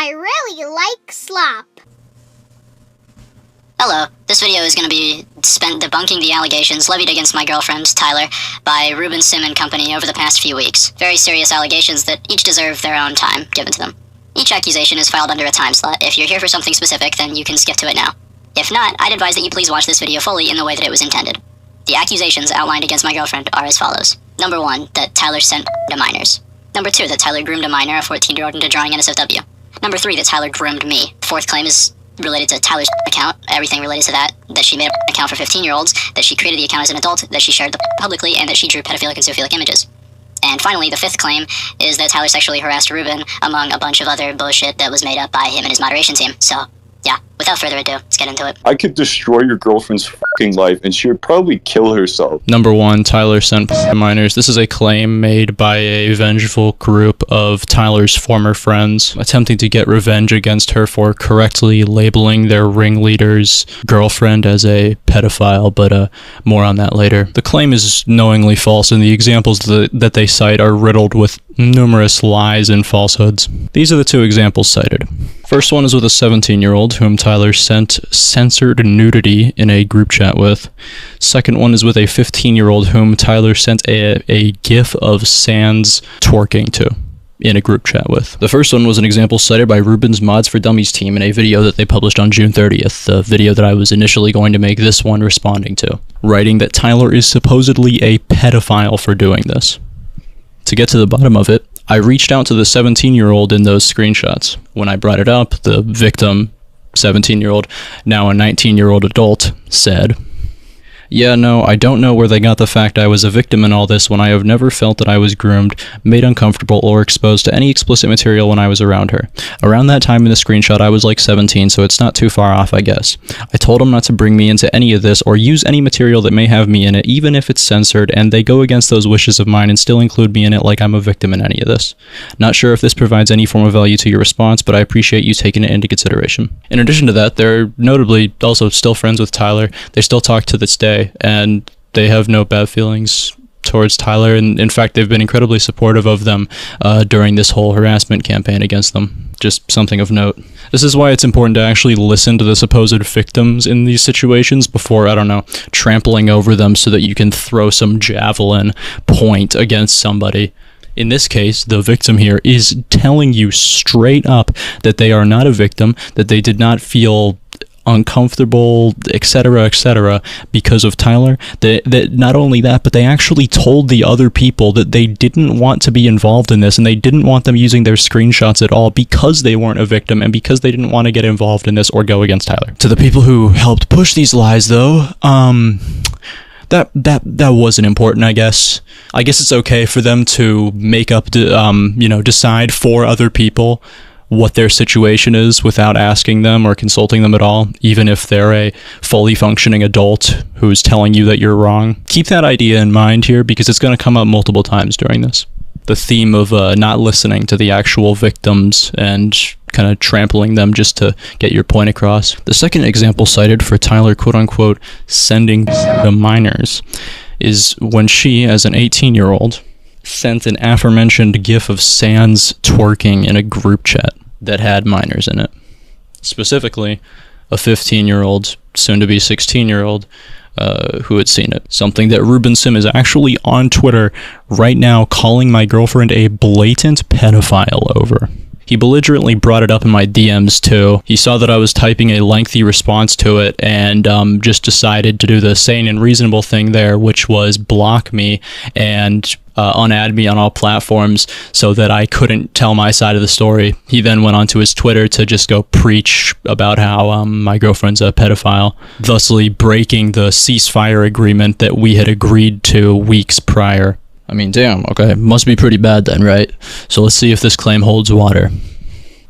I really like slop. Hello, this video is going to be spent debunking the allegations levied against my girlfriend, Tyler, by Ruben Sim and company over the past few weeks. Very serious allegations that each deserve their own time given to them. Each accusation is filed under a time slot. If you're here for something specific, then you can skip to it now. If not, I'd advise that you please watch this video fully in the way that it was intended. The accusations outlined against my girlfriend are as follows. Number 1, that Tyler sent to minors. Number 2, that Tyler groomed a minor, a 14-year-old, into drawing NSFW. Number 3, that Tyler groomed me. The fourth claim is related to Tyler's account, everything related to that she made an account for 15-year-olds, that she created the account as an adult, that she shared the publicly, and that she drew pedophilic and zoophilic images. And finally, the fifth claim is that Tyler sexually harassed Ruben, among a bunch of other bullshit that was made up by him and his moderation team. So, yeah, without further ado, let's get into it. I could destroy your girlfriend's fucking life and she would probably kill herself. Number 1, Tyler sent minors. This is a claim made by a vengeful group of Tyler's former friends, attempting to get revenge against her for correctly labeling their ringleader's girlfriend as a pedophile, but more on that later. The claim is knowingly false, and the examples that they cite are riddled with numerous lies and falsehoods. These are the two examples cited. First one is with a 17-year-old whom Tyler sent censored nudity in a group chat with. Second one is with a 15-year-old whom Tyler sent a gif of Sans twerking to in a group chat with. The first one was an example cited by Ruben Sim ModsForDummies team in a video that they published on June 30th, the video that I was initially going to make this one responding to, writing that Tyler is supposedly a pedophile for doing this. To get to the bottom of it, I reached out to the 17-year-old in those screenshots. When I brought it up, the victim, 17-year-old, now a 19-year-old adult, said, "Yeah, no, I don't know where they got the fact I was a victim in all this when I have never felt that I was groomed, made uncomfortable, or exposed to any explicit material when I was around her. Around that time in the screenshot, I was like 17, so it's not too far off, I guess. I told them not to bring me into any of this or use any material that may have me in it, even if it's censored, and they go against those wishes of mine and still include me in it like I'm a victim in any of this. Not sure if this provides any form of value to your response, but I appreciate you taking it into consideration." In addition to that, they're notably also still friends with Tyler. They still talk to this day, and they have no bad feelings towards Tyler, and in fact they've been incredibly supportive of them during this whole harassment campaign against them. Just something of note. This is why it's important to actually listen to the supposed victims in these situations before, I don't know, trampling over them so that you can throw some javelin point against somebody. In this case, the victim here is telling you straight up that they are not a victim, that they did not feel uncomfortable, etc., because of Tyler. That not only that, but they actually told the other people that they didn't want to be involved in this, and they didn't want them using their screenshots at all because they weren't a victim and because they didn't want to get involved in this or go against Tyler. To the people who helped push these lies, though, that wasn't important, I guess. I guess it's okay for them to make up, decide for other people what their situation is without asking them or consulting them at all, even if they're a fully functioning adult who's telling you that you're wrong. Keep that idea in mind here, because it's going to come up multiple times during this. The theme of not listening to the actual victims and kind of trampling them just to get your point across. The second example cited for Tyler, quote-unquote, sending to minors is when she, as an 18-year-old, sent an aforementioned gif of Sans twerking in a group chat that had minors in it. Specifically, a 15-year-old, soon-to-be 16-year-old, who had seen it. Something that Ruben Sim is actually on Twitter right now calling my girlfriend a blatant pedophile over. He belligerently brought it up in my DMs too. He saw that I was typing a lengthy response to it and just decided to do the sane and reasonable thing there, which was block me and unadd me on all platforms so that I couldn't tell my side of the story. He then went onto his Twitter to just go preach about how my girlfriend's a pedophile, thusly breaking the ceasefire agreement that we had agreed to weeks prior. I mean, damn, okay, must be pretty bad then, right? So let's see if this claim holds water.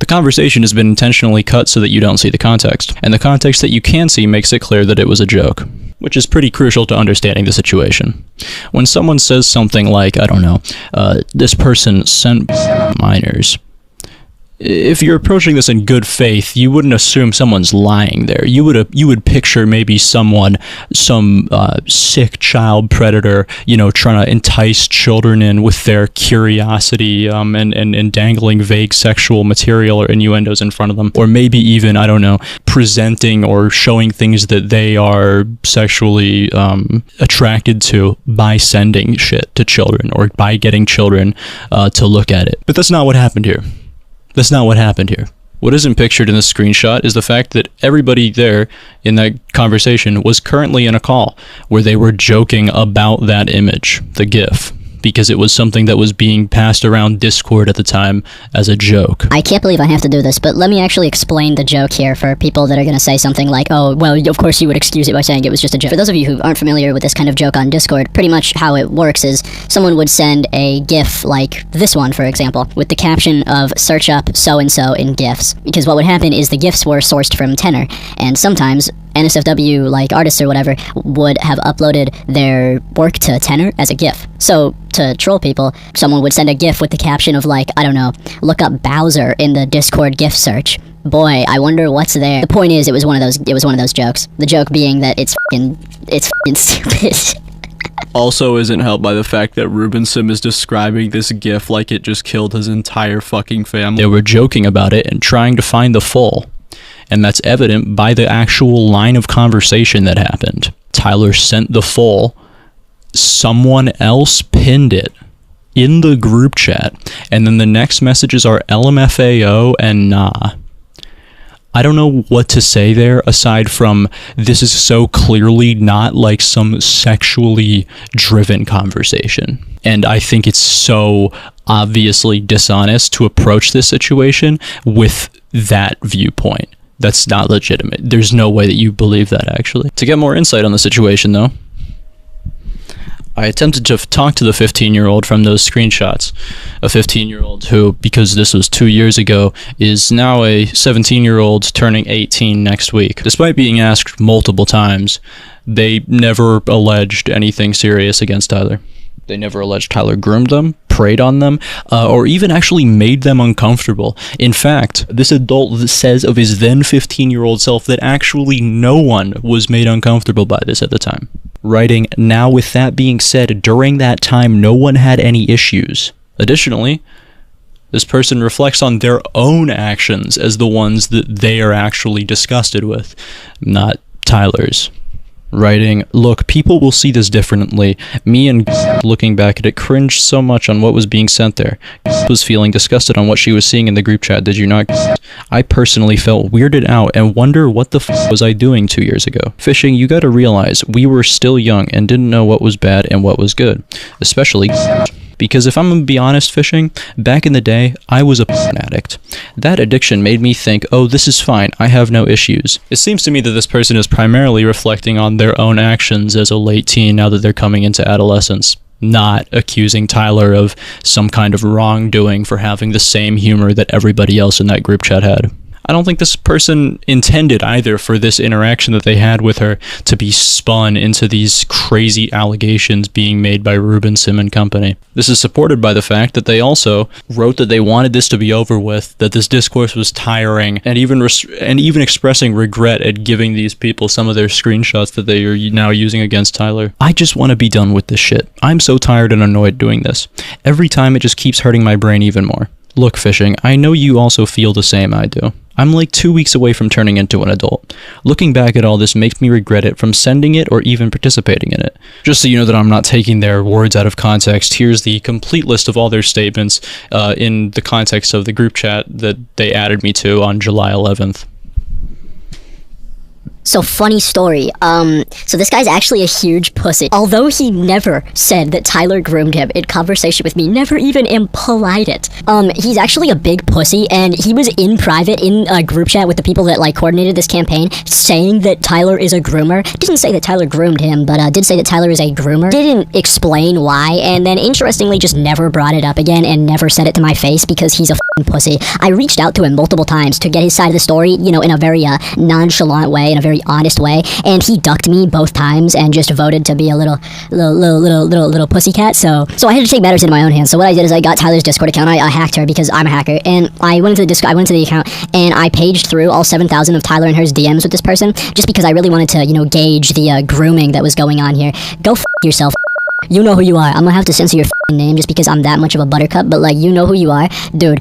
The conversation has been intentionally cut so that you don't see the context, and the context that you can see makes it clear that it was a joke, which is pretty crucial to understanding the situation. When someone says something like, I don't know, this person sent minors, if you're approaching this in good faith, you wouldn't assume someone's lying there. You would picture maybe some sick child predator, trying to entice children in with their curiosity, and dangling vague sexual material or innuendos in front of them, or maybe even, I don't know, presenting or showing things that they are sexually attracted to by sending shit to children or by getting children to look at it. But that's not what happened here. That's not what happened here. What isn't pictured in this screenshot is the fact that everybody there in that conversation was currently in a call where they were joking about that image, the GIF, because it was something that was being passed around Discord at the time as a joke. I can't believe I have to do this, but let me actually explain the joke here for people that are going to say something like, oh, well, of course you would excuse it by saying it was just a joke. For those of you who aren't familiar with this kind of joke on Discord, pretty much how it works is someone would send a GIF like this one, for example, with the caption of search up so-and-so in GIFs. Because what would happen is the GIFs were sourced from Tenor, and sometimes NSFW, like artists or whatever, would have uploaded their work to Tenor as a GIF. So, to troll people, someone would send a GIF with the caption of like, I don't know, look up Bowser in the Discord GIF search. Boy, I wonder what's there. The point is, it was one of those jokes. The joke being that it's fucking stupid. Also isn't helped by the fact that Ruben Sim is describing this GIF like it just killed his entire fucking family. They were joking about it and trying to find the full. And that's evident by the actual line of conversation that happened. Tyler sent the full, someone else pinned it in the group chat, and then the next messages are LMFAO and nah. I don't know what to say there aside from this is so clearly not like some sexually driven conversation. And I think it's so obviously dishonest to approach this situation with that viewpoint. That's not legitimate. There's no way that you believe that, actually. To get more insight on the situation, though, I attempted to talk to the 15-year-old from those screenshots. A 15-year-old who, because this was 2 years ago, is now a 17-year-old turning 18 next week. Despite being asked multiple times, they never alleged anything serious against Tyler. They never alleged Tyler groomed them, preyed on them, or even actually made them uncomfortable. In fact, this adult says of his then 15-year-old self that actually no one was made uncomfortable by this at the time. Writing, now with that being said, during that time no one had any issues. Additionally, this person reflects on their own actions as the ones that they are actually disgusted with, not Tyler's. Writing, look, people will see this differently. Me and looking back at it cringed so much on what was being sent there. Was feeling disgusted on what she was seeing in the group chat, did you not? I personally felt weirded out and wonder what the was I doing 2 years ago. Fishing, you gotta realize, we were still young and didn't know what was bad and what was good. Especially because if I'm gonna be honest, Fishing, back in the day, I was a addict. That addiction made me think, oh, this is fine, I have no issues. It seems to me that this person is primarily reflecting on their own actions as a late teen now that they're coming into adolescence, not accusing Tyler of some kind of wrongdoing for having the same humor that everybody else in that group chat had. I don't think this person intended either for this interaction that they had with her to be spun into these crazy allegations being made by Ruben Sim and company. This is supported by the fact that they also wrote that they wanted this to be over with, that this discourse was tiring, and even expressing regret at giving these people some of their screenshots that they are now using against Tyler. I just want to be done with this shit. I'm so tired and annoyed doing this. Every time it just keeps hurting my brain even more. Look, Fishing, I know you also feel the same I do. I'm like 2 weeks away from turning into an adult. Looking back at all this makes me regret it from sending it or even participating in it. Just so you know that I'm not taking their words out of context, here's the complete list of all their statements in the context of the group chat that they added me to on July 11th. So, funny story. So this guy's actually a huge pussy. Although he never said that Tyler groomed him in conversation with me, never even implied it. He's actually a big pussy, and he was in private in a group chat with the people that, like, coordinated this campaign, saying that Tyler is a groomer. Didn't say that Tyler groomed him, but did say that Tyler is a groomer. Didn't explain why, and then interestingly just never brought it up again and never said it to my face because he's a f***ing pussy. I reached out to him multiple times to get his side of the story, you know, in a very nonchalant way, in a very very honest way, and he ducked me both times and just voted to be a little pussycat. So I had to take matters into my own hands. So what I did is I got Tyler's Discord account. I hacked her because I'm a hacker, and I went into the account and I paged through all 7,000 of Tyler and her's DMs with this person, just because I really wanted to, you know, gauge the grooming that was going on here. Go f yourself. You know who you are. I'm gonna have to censor your name just because I'm that much of a buttercup, but like, you know who you are, dude.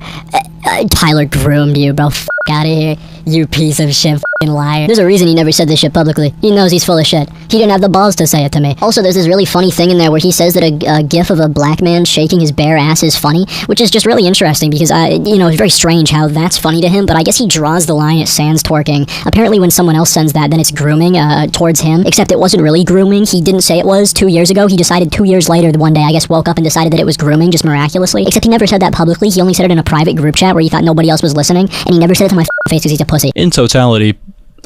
Tyler groomed you, bro. F out of here, you piece of shit, f***ing liar. There's a reason he never said this shit publicly. He knows he's full of shit. He didn't have the balls to say it to me. Also, there's this really funny thing in there where he says that a gif of a black man shaking his bare ass is funny, which is just really interesting because, you know, it's very strange how that's funny to him, but I guess he draws the line at sans twerking. Apparently when someone else sends that, then it's grooming towards him, except it wasn't really grooming. He didn't say it was 2 years ago. He decided 2 years later, one day, I guess, woke up and decided that it was grooming just miraculously, except he never said that publicly. He only said it in a private group chat where he thought nobody else was listening, and he never said it to my face because he's a pussy. In totality,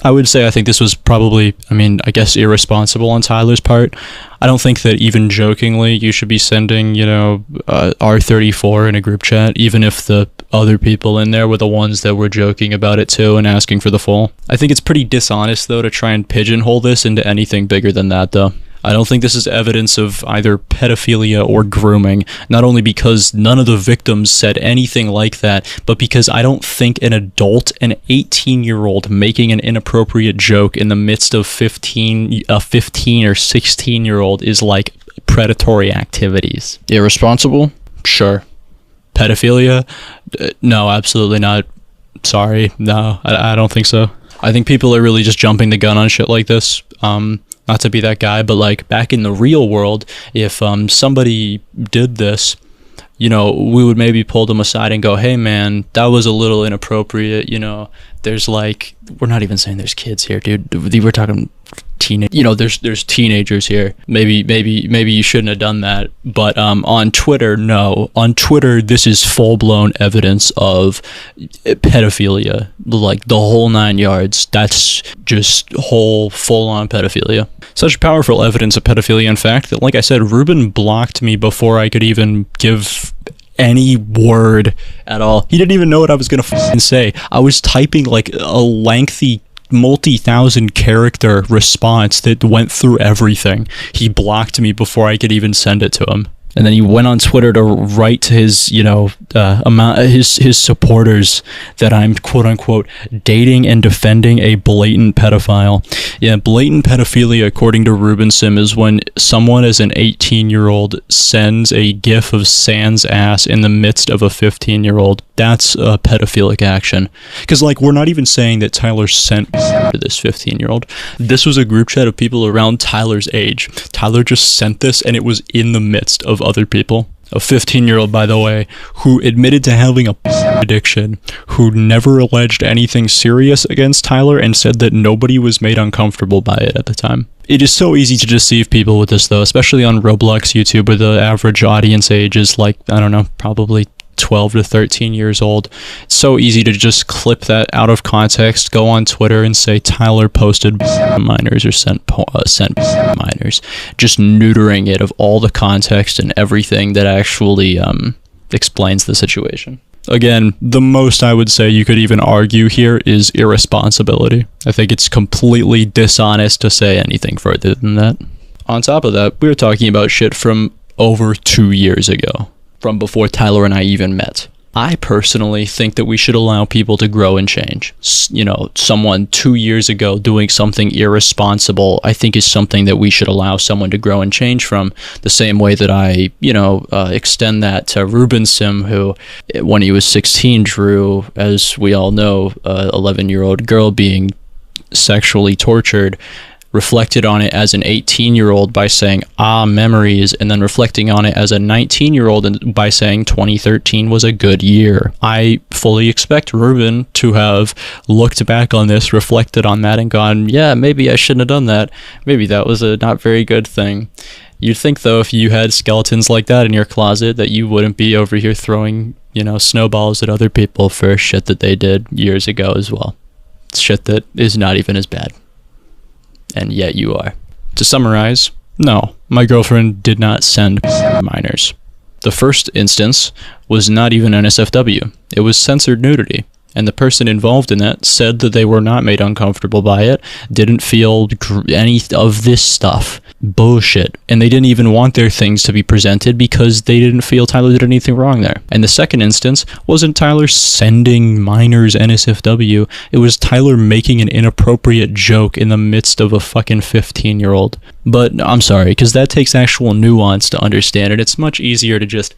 I would say I think this was probably, I guess, irresponsible on Tyler's part. I don't think that even jokingly you should be sending, you know, R34 in a group chat, even if the other people in there were the ones that were joking about it too and asking for the full. I think it's pretty dishonest, though, to try and pigeonhole this into anything bigger than that, though. I don't think this is evidence of either pedophilia or grooming, not only because none of the victims said anything like that, but because I don't think an adult, an 18-year-old, making an inappropriate joke in the midst of a 15 or 16-year-old is like predatory activities. Irresponsible? Sure. Pedophilia? No, absolutely not. Sorry, no, I don't think so. I think people are really just jumping the gun on shit like this. Not to be that guy, but like back in the real world, if somebody did this, you know, we would maybe pull them aside and go, hey man, that was a little inappropriate, you know, there's like, we're not even saying there's kids here, dude, we're talking teenage, you know, there's teenagers here, maybe you shouldn't have done that, but on Twitter, no, on Twitter, this is full-blown evidence of pedophilia, like the whole 9 yards. That's just whole full-on pedophilia. Such powerful evidence of pedophilia, in fact, that, like I said, Ruben blocked me before I could even give any word at all. He didn't even know what I was gonna f***ing say. I was typing like a lengthy multi-thousand character response that went through everything. He blocked me before I could even send it to him. And then he went on Twitter to write to his, you know, his supporters that I'm quote unquote dating and defending a blatant pedophile. Yeah, blatant pedophilia, according to Ruben Sim, is when someone as an 18-year-old sends a gif of sans ass in the midst of a 15-year-old. That's a pedophilic action. Because, like, we're not even saying that Tyler sent to this 15-year-old. This was a group chat of people around Tyler's age. Tyler just sent this, and it was in the midst of other people. A 15-year-old, by the way, who admitted to having a addiction, who never alleged anything serious against Tyler and said that nobody was made uncomfortable by it at the time. It is so easy to deceive people with this, though, especially on Roblox YouTube, where the average audience age is like, I don't know, probably 12 to 13 years old. It's so easy to just clip that out of context, go on Twitter and say Tyler posted minors or sent minors, just neutering it of all the context and everything that actually explains the situation. Again, the most I would say you could even argue here is irresponsibility. I think it's completely dishonest to say anything further than that. On top of that, we were talking about shit from over 2 years ago, from before Tyler and I even met. I personally think that we should allow people to grow and change. You know, someone 2 years ago doing something irresponsible, I think is something that we should allow someone to grow and change from, the same way that I, extend that to Ruben Sim, who, when he was 16, drew, as we all know, a 11-year-old girl being sexually tortured, reflected on it as an 18-year-old by saying, memories, and then reflecting on it as a 19-year-old by saying 2013 was a good year. I fully expect Ruben to have looked back on this, reflected on that, and gone, yeah, maybe I shouldn't have done that. Maybe that was a not very good thing. You'd think, though, if you had skeletons like that in your closet, that you wouldn't be over here throwing, snowballs at other people for shit that they did years ago as well. Shit that is not even as bad. And yet you are. To summarize, no, my girlfriend did not send minors. The first instance was not even NSFW. It was censored nudity. And the person involved in that said that they were not made uncomfortable by it, didn't feel any of this stuff. Bullshit. And they didn't even want their things to be presented because they didn't feel Tyler did anything wrong there. And the second instance wasn't Tyler sending minors NSFW, it was Tyler making an inappropriate joke in the midst of a fucking 15-year-old. But I'm sorry, because that takes actual nuance to understand it. It's much easier to just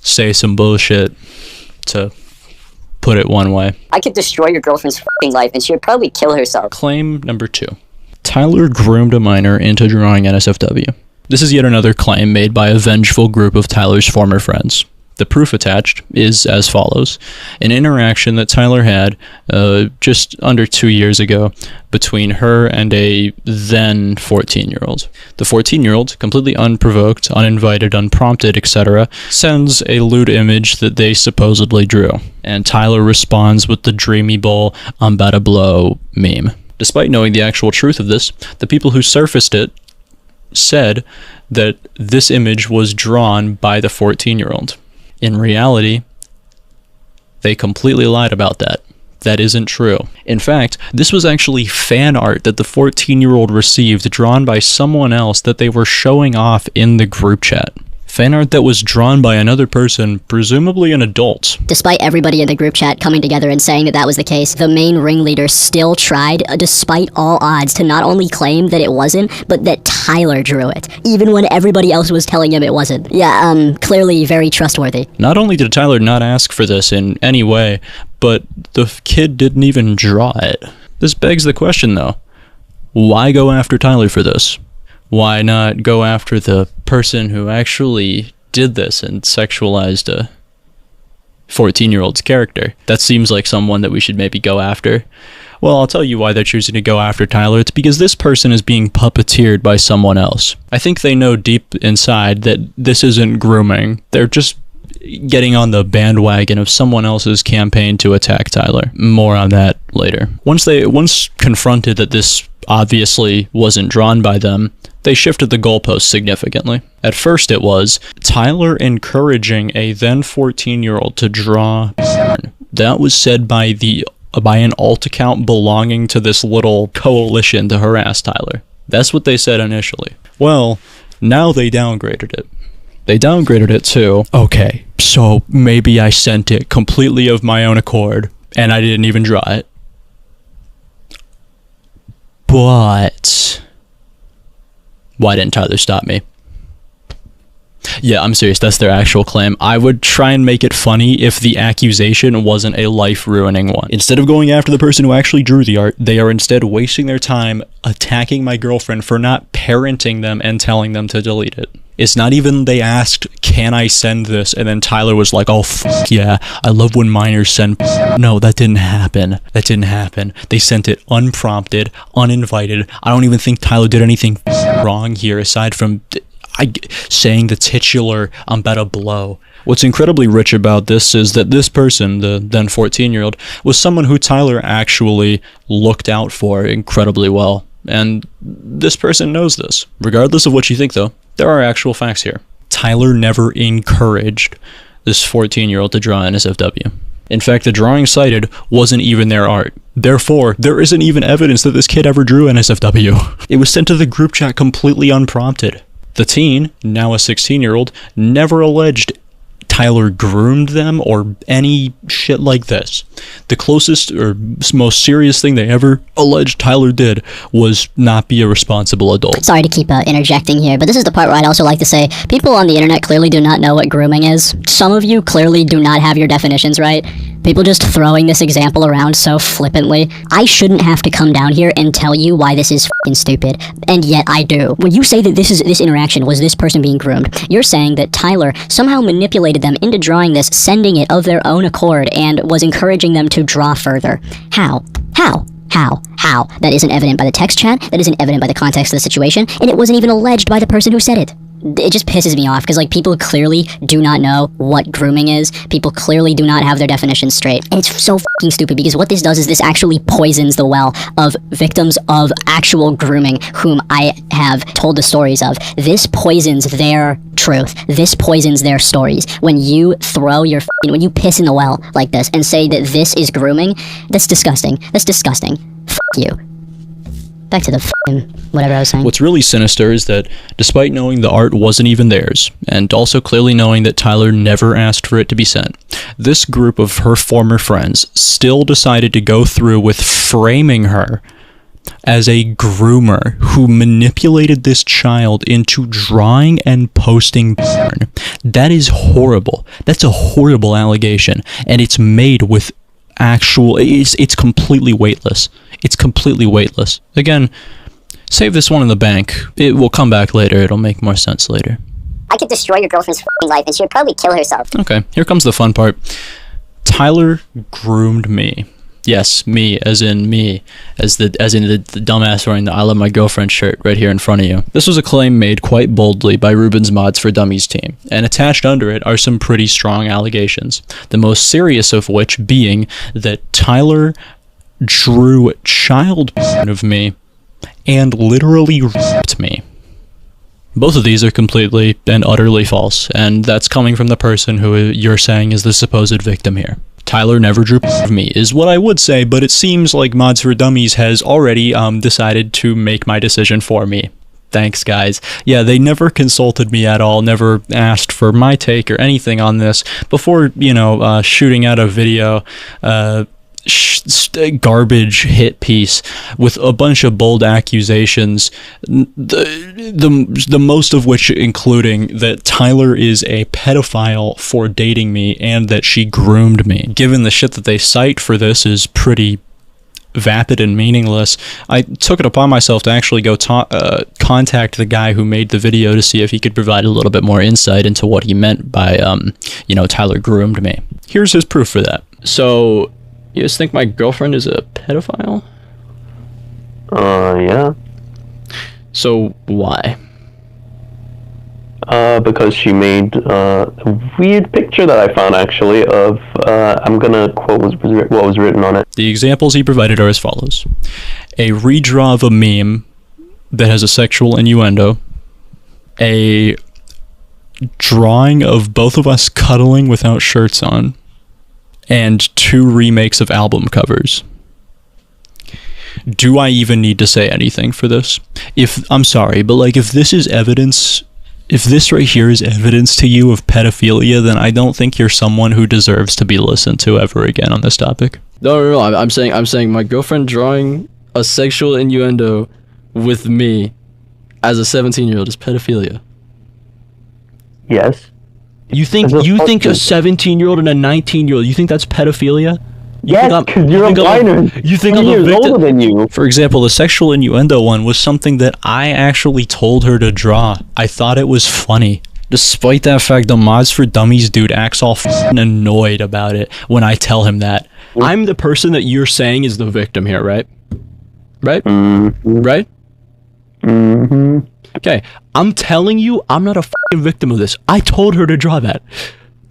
say some bullshit, to put it one way. I could destroy your girlfriend's fucking life and she would probably kill herself. Claim number 2. Tyler groomed a minor into drawing NSFW. This is yet another claim made by a vengeful group of Tyler's former friends. The proof attached is as follows. An interaction that Tyler had just under 2 years ago between her and a then 14-year-old. The 14-year-old, completely unprovoked, uninvited, unprompted, etc., sends a lewd image that they supposedly drew. And Tyler responds with the dreamy bowl, I'm about to blow meme. Despite knowing the actual truth of this, the people who surfaced it said that this image was drawn by the 14-year-old. In reality, they completely lied about that. That isn't true. In fact, this was actually fan art that the 14-year-old received, drawn by someone else that they were showing off in the group chat. Fan art that was drawn by another person, presumably an adult. Despite everybody in the group chat coming together and saying that that was the case, the main ringleader still tried, despite all odds, to not only claim that it wasn't, but that Tyler drew it, even when everybody else was telling him it wasn't. Yeah, clearly very trustworthy. Not only did Tyler not ask for this in any way, but the kid didn't even draw it. This begs the question, though. Why go after Tyler for this? Why not go after the person who actually did this and sexualized a 14-year-old's character? That seems like someone that we should maybe go after. Well, I'll tell you why they're choosing to go after Tyler. It's because this person is being puppeteered by someone else. I think they know deep inside that this isn't grooming. They're just getting on the bandwagon of someone else's campaign to attack Tyler. More on that later. Once confronted that this obviously wasn't drawn by them, they shifted the goalposts significantly. At first it was Tyler encouraging a then 14-year-old to draw porn. That was said by an alt account belonging to this little coalition to harass Tyler. That's what they said initially. Well, now they downgraded it. They downgraded it to, okay, so maybe I sent it completely of my own accord, and I didn't even draw it. But why didn't Tyler stop me? Yeah, I'm serious, that's their actual claim. I would try and make it funny if the accusation wasn't a life-ruining one. Instead of going after the person who actually drew the art, they are instead wasting their time attacking my girlfriend for not parenting them and telling them to delete it. It's not even they asked, can I send this? And then Tyler was like, oh, yeah, I love when minors send. No, that didn't happen. That didn't happen. They sent it unprompted, uninvited. I don't even think Tyler did anything wrong here aside from saying the titular, I'm about to blow. What's incredibly rich about this is that this person, the then 14-year-old, was someone who Tyler actually looked out for incredibly well. And this person knows this. Regardless of what you think, though, there are actual facts here. Tyler never encouraged this 14-year-old to draw NSFW. In fact, the drawing cited wasn't even their art. Therefore, there isn't even evidence that this kid ever drew NSFW. It was sent to the group chat completely unprompted. The teen, now a 16-year-old, never alleged Tyler groomed them or any shit like this. The closest or most serious thing they ever alleged Tyler did was not be a responsible adult. Sorry to keep interjecting here, but this is the part where I'd also like to say, people on the internet clearly do not know what grooming is. Some of you clearly do not have your definitions right. People just throwing this example around so flippantly. I shouldn't have to come down here and tell you why this is f***ing stupid, and yet I do. When you say that this interaction was this person being groomed, you're saying that Tyler somehow manipulated them into drawing this, sending it of their own accord, and was encouraging them to draw further. How? That isn't evident by the text chat, that isn't evident by the context of the situation, and it wasn't even alleged by the person who said it. it just pisses me off because like people clearly do not know what grooming is. People clearly do not have their definitions straight, and it's so fucking stupid because what this does is this actually poisons the well of victims of actual grooming whom I have told the stories of. This poisons their truth. This poisons their stories. When you throw your when you piss in the well like this and say that this is grooming, that's disgusting. That's disgusting. Fuck you. Back to the whatever I was saying. What's really sinister is that despite knowing the art wasn't even theirs, and also clearly knowing that Tyler never asked for it to be sent, this group of her former friends still decided to go through with framing her as a groomer who manipulated this child into drawing and posting porn. That is horrible. That's a horrible allegation, and it's made with it's completely weightless. It's completely weightless. Again, save this one in the bank. It will come back later. It'll make more sense later. I could destroy your girlfriend's life and she would probably kill herself. Okay, here comes the fun part. Tyler groomed me. Yes, me, as in the dumbass wearing the I Love My Girlfriend shirt right here in front of you. This was a claim made quite boldly by Ruben's ModsForDummies team, and attached under it are some pretty strong allegations, the most serious of which being that Tyler drew child porn of me and literally raped me. Both of these are completely and utterly false, and that's coming from the person who you're saying is the supposed victim here. Tyler never drew porn of me, is what I would say, but it seems like ModsForDummies has already decided to make my decision for me. Thanks, guys. Yeah, they never consulted me at all, never asked for my take or anything on this before, shooting out a video, garbage hit piece with a bunch of bold accusations, the most of which including that Tyler is a pedophile for dating me and that she groomed me. Given the shit that they cite for this is pretty vapid and meaningless, I took it upon myself to actually go contact the guy who made the video to see if he could provide a little bit more insight into what he meant by Tyler groomed me. Here's his proof for that. So you guys think my girlfriend is a pedophile? Yeah. So why? Because she made a weird picture that I found actually of, I'm gonna quote what was written on it. The examples he provided are as follows. A redraw of a meme that has a sexual innuendo. A drawing of both of us cuddling without shirts on. And 2 remakes of album covers. Do I even need to say anything for this? I'm sorry, but if this is evidence, if this right here is evidence to you of pedophilia, then I don't think you're someone who deserves to be listened to ever again on this topic. No, I'm saying my girlfriend drawing a sexual innuendo with me as a 17-year-old is pedophilia. Yes. You think a 17-year-old and a 19-year-old, you think that's pedophilia? Yes, because you're a minor. You think I'm a victim? Older than you. For example, the sexual innuendo one was something that I actually told her to draw. I thought it was funny. Despite that fact, the ModsForDummies dude acts all f***ing annoyed about it when I tell him that. I'm the person that you're saying is the victim here, right? Right? Mm-hmm. Right? Mm-hmm. Okay, I'm telling you, I'm not a f***ing victim of this. I told her to draw that.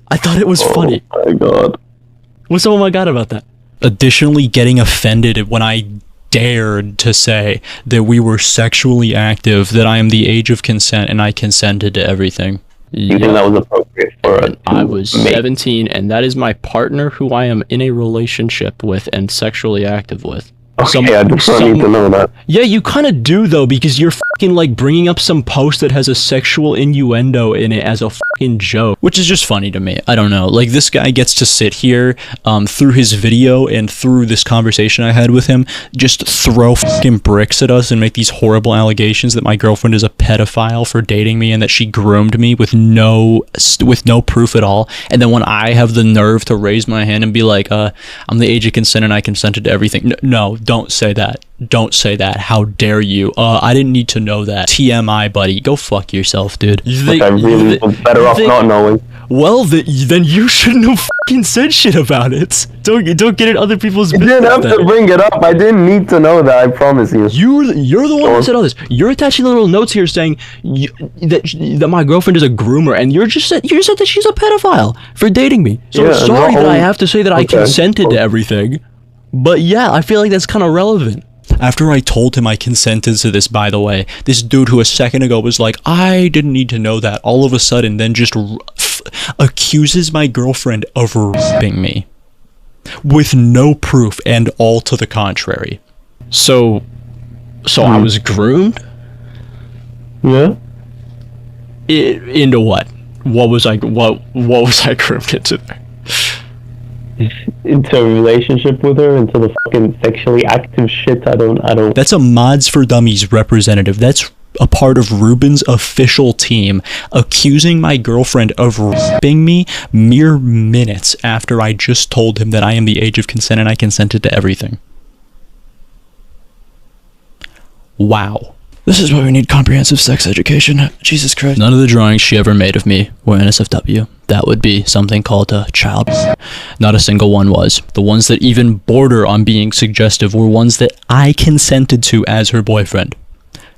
I thought it was funny. Oh my god. What's so my god about that? Additionally, getting offended when I dared to say that we were sexually active, that I am the age of consent, and I consented to everything. You think that was appropriate for it? I was 17, and that is my partner who I am in a relationship with and sexually active with. Okay, I just need to know that. Yeah, you kind of do, though, because you're fucking, bringing up some post that has a sexual innuendo in it as a fucking joke, which is just funny to me. I don't know. This guy gets to sit here, through his video and through this conversation I had with him, just throw fucking bricks at us and make these horrible allegations that my girlfriend is a pedophile for dating me and that she groomed me with no proof at all. And then when I have the nerve to raise my hand and be like, I'm the age of consent and I consented to everything. No. Don't say that. Don't say that. How dare you? I didn't need to know that. TMI, buddy. Go fuck yourself, dude. I really was better off not knowing. Well, then you shouldn't have fucking said shit about it. Don't get in other people's business. You didn't have to bring it up. I didn't need to know that, I promise you. You're the one who said all this. You're attaching little notes here saying that my girlfriend is a groomer, and you just said that she's a pedophile for dating me. So Yeah, I'm sorry no, that I have to say that I okay. consented to everything. But yeah, I feel like that's kind of relevant. After I told him I consented to this, by the way, this dude who a second ago was like, I didn't need to know that, all of a sudden then just accuses my girlfriend of raping me with no proof and all to the contrary. So I was groomed? Yeah? Into what? What was I groomed into there? Into a relationship with her, into the fucking sexually active shit. I don't. That's a Mods for Dummies representative. That's a part of Ruben's official team accusing my girlfriend of raping me mere minutes after I just told him that I am the age of consent and I consented to everything. Wow. This is why we need comprehensive sex education. Jesus Christ. None of the drawings she ever made of me were NSFW. That would be something called a child. Not a single one was. The ones that even border on being suggestive were ones that I consented to as her boyfriend.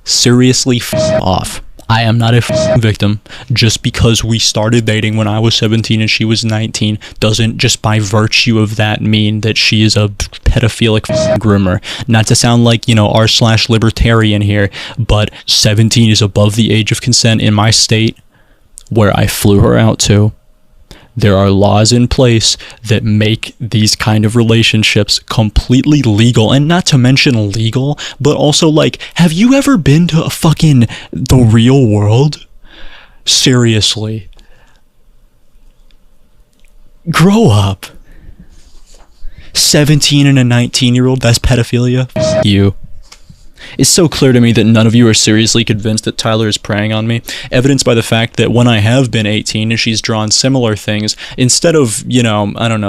Seriously, off. I am not a victim. Just because we started dating when I was 17 and she was 19 doesn't just by virtue of that mean that she is a pedophilic groomer. Not to sound like, r/libertarian here, but 17 is above the age of consent in my state where I flew her out to. There are laws in place that make these kind of relationships completely legal, and not to mention legal, but also have you ever been to the real world? Seriously. Grow up. 17 and a 19-year-old, that's pedophilia? F you. It's so clear to me that none of you are seriously convinced that Tyler is preying on me, evidenced by the fact that when I have been 18 and she's drawn similar things, instead of,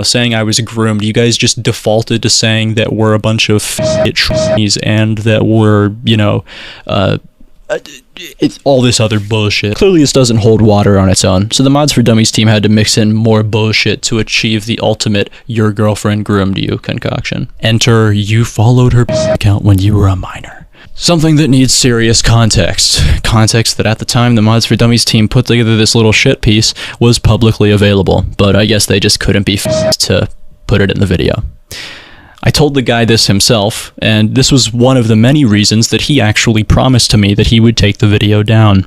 saying I was groomed, you guys just defaulted to saying that we're a bunch of shitties and that we're, it's all this other bullshit. Clearly this doesn't hold water on its own, so the Mods for Dummies team had to mix in more bullshit to achieve the ultimate your girlfriend groomed you concoction. Enter, you followed her account when you were a minor. Something that needs serious context. Context that at the time the Mods for Dummies team put together this little shit piece was publicly available, but I guess they just couldn't be to put it in the video. I told the guy this himself, and this was one of the many reasons that he actually promised to me that he would take the video down.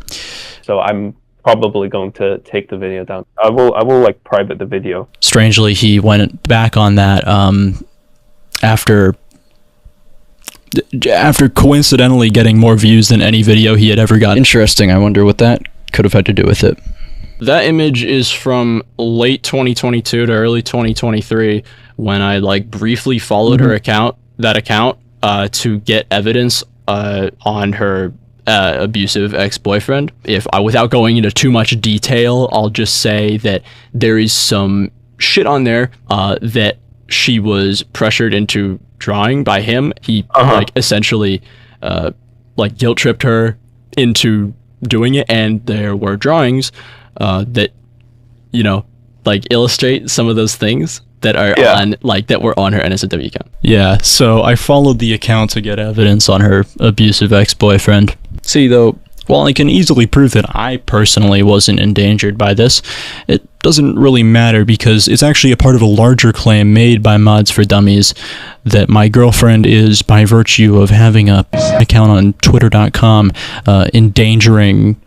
So I'm probably going to take the video down. I will private the video. Strangely, he went back on that after coincidentally getting more views than any video he had ever got. Interesting. I wonder what that could have had to do with it. That image is from late 2022 to early 2023 when I briefly followed her account to get evidence on her abusive ex-boyfriend. Without going into too much detail, I'll just say that there is some shit on there that she was pressured into drawing by him. He essentially guilt tripped her into doing it, and there were drawings that illustrate some of those things that are that were on her NSFW account. Yeah, so I followed the account to get evidence on her abusive ex-boyfriend. See, though, while I can easily prove that I personally wasn't endangered by this, it doesn't really matter because it's actually a part of a larger claim made by Mods for Dummies that my girlfriend is, by virtue of having a account on twitter.com, endangering,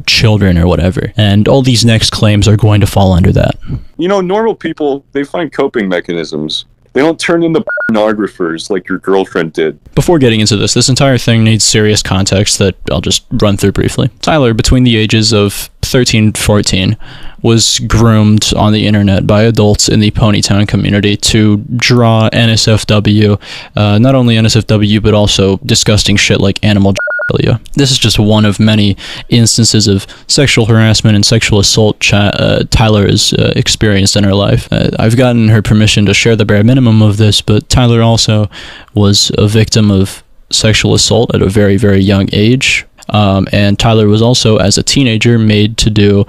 children or whatever. And all these next claims are going to fall under that. Normal people, they find coping mechanisms. They don't turn into pornographers like your girlfriend did. Before getting into this entire thing needs serious context that I'll just run through briefly. Tyler, between the ages of 13 and 14, was groomed on the internet by adults in the Ponytown community to draw NSFW, not only NSFW, but also disgusting shit like animal genitalia. This is just one of many instances of sexual harassment and sexual assault Tyler has experienced in her life. I've gotten her permission to share the bare minimum of this, but Tyler also was a victim of sexual assault at a very, very young age. And Tyler was also, as a teenager, made to do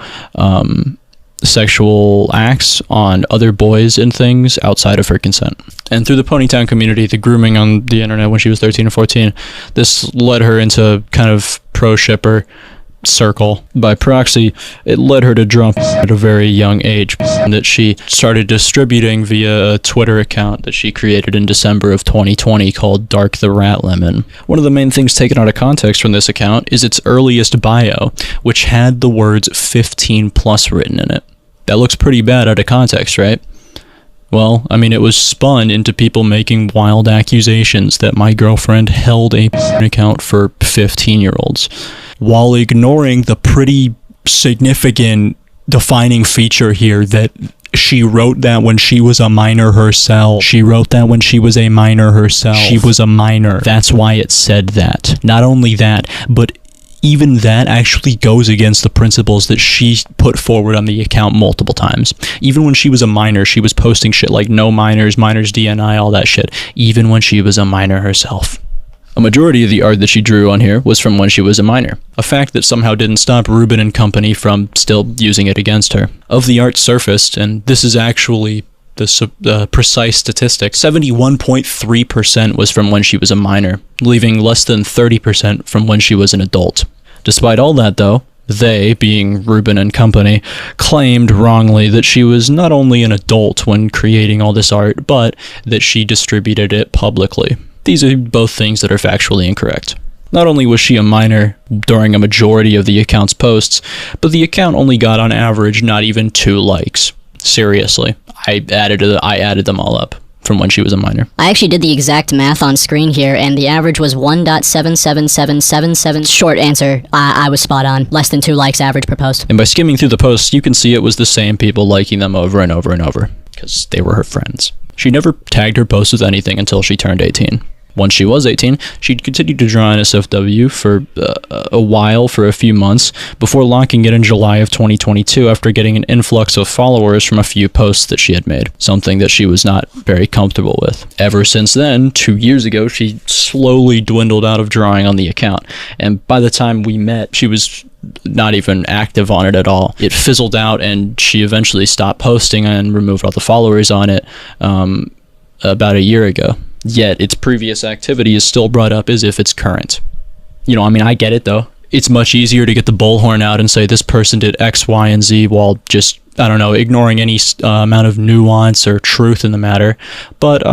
sexual acts on other boys and things outside of her consent. And through the Ponytown community, the grooming on the internet when she was 13 or 14, this led her into kind of pro-shipper circle. By proxy, it led her to drop at a very young age that she started distributing via a Twitter account that she created in December of 2020 called Dark the Rat Lemon. One of the main things taken out of context from this account is its earliest bio, which had the words 15 plus written in it. That looks pretty bad out of context, right? Well, I mean, it was spun into people making wild accusations that my girlfriend held a account for 15-year-olds, while ignoring the pretty significant defining feature here that she wrote that when she was a minor herself. She wrote that when she was a minor herself. She was a minor. That's why it said that. Not only that, but even that actually goes against the principles that she put forward on the account multiple times. Even when she was a minor, she was posting shit like no minors, minors DNI, all that shit, even when she was a minor herself. A majority of the art that she drew on here was from when she was a minor, a fact that somehow didn't stop Ruben and company from still using it against her. Of the art surfaced, and this is actually the precise statistic, 71.3% was from when she was a minor, leaving less than 30% from when she was an adult. Despite all that, though, they, being Ruben and company, claimed wrongly that she was not only an adult when creating all this art, but that she distributed it publicly. These are both things that are factually incorrect. Not only was she a minor during a majority of the account's posts, but the account only got on average not even 2 likes. Seriously, I added them all up from when she was a minor. I actually did the exact math on screen here, and the average was 1.77777. Short answer, I was spot on. Less than 2 likes average per post. And by skimming through the posts, you can see it was the same people liking them over and over and over, because they were her friends. She never tagged her posts with anything until she turned 18. Once she was 18, she continued to draw NSFW for a while, for a few months, before locking it in July of 2022 after getting an influx of followers from a few posts that she had made, something that she was not very comfortable with. Ever since then, 2 years ago, she slowly dwindled out of drawing on the account, and by the time we met, she was not even active on it at all. It fizzled out, and she eventually stopped posting and removed all the followers on it about a year ago. Yet its previous activity is still brought up as if it's current. You know, I mean, I get it though. It's much easier to get the bullhorn out and say this person did X, Y, and Z while just, I don't know, ignoring any amount of nuance or truth in the matter. But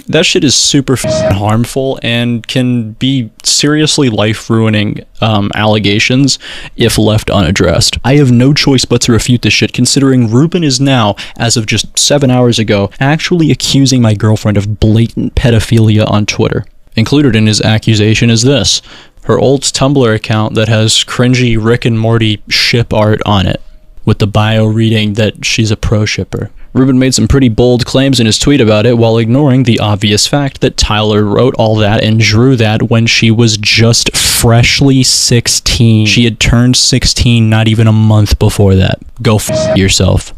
that shit is super harmful and can be seriously life-ruining allegations if left unaddressed. I have no choice but to refute this shit, considering Ruben is now, as of just 7 hours ago, actually accusing my girlfriend of blatant pedophilia on Twitter. Included in his accusation is this: her old Tumblr account that has cringy Rick and Morty ship art on it, with the bio reading that she's a pro-shipper. Ruben made some pretty bold claims in his tweet about it while ignoring the obvious fact that Tyler wrote all that and drew that when she was just freshly 16. She had turned 16 not even a month before that. Go f*** yourself.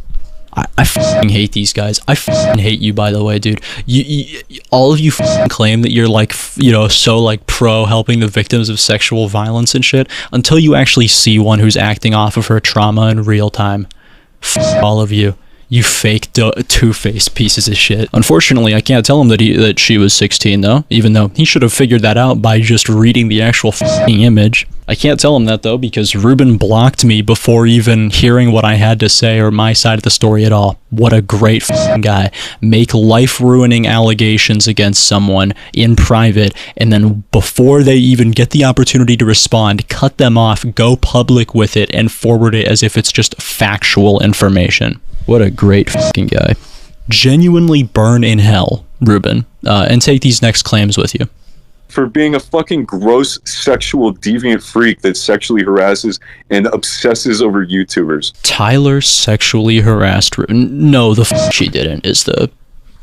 I fucking hate these guys. I fucking hate you, by the way, dude. You all of you fucking claim that you're like, you know, so like pro helping the victims of sexual violence and shit, until you actually see one who's acting off of her trauma in real time. All of you. You fake two-faced pieces of shit. Unfortunately, I can't tell him that she was 16 though, even though he should have figured that out by just reading the actual fucking image. I can't tell him that though because Ruben blocked me before even hearing what I had to say or my side of the story at all. What a great fucking guy. Make life-ruining allegations against someone in private, and then before they even get the opportunity to respond, cut them off, go public with it, and forward it as if it's just factual information. What a great fucking guy. Genuinely burn in hell, Ruben, and take these next claims with you. For being a fucking gross sexual deviant freak that sexually harasses and obsesses over YouTubers. Tyler sexually harassed Ruben. No, the f*** she didn't, is the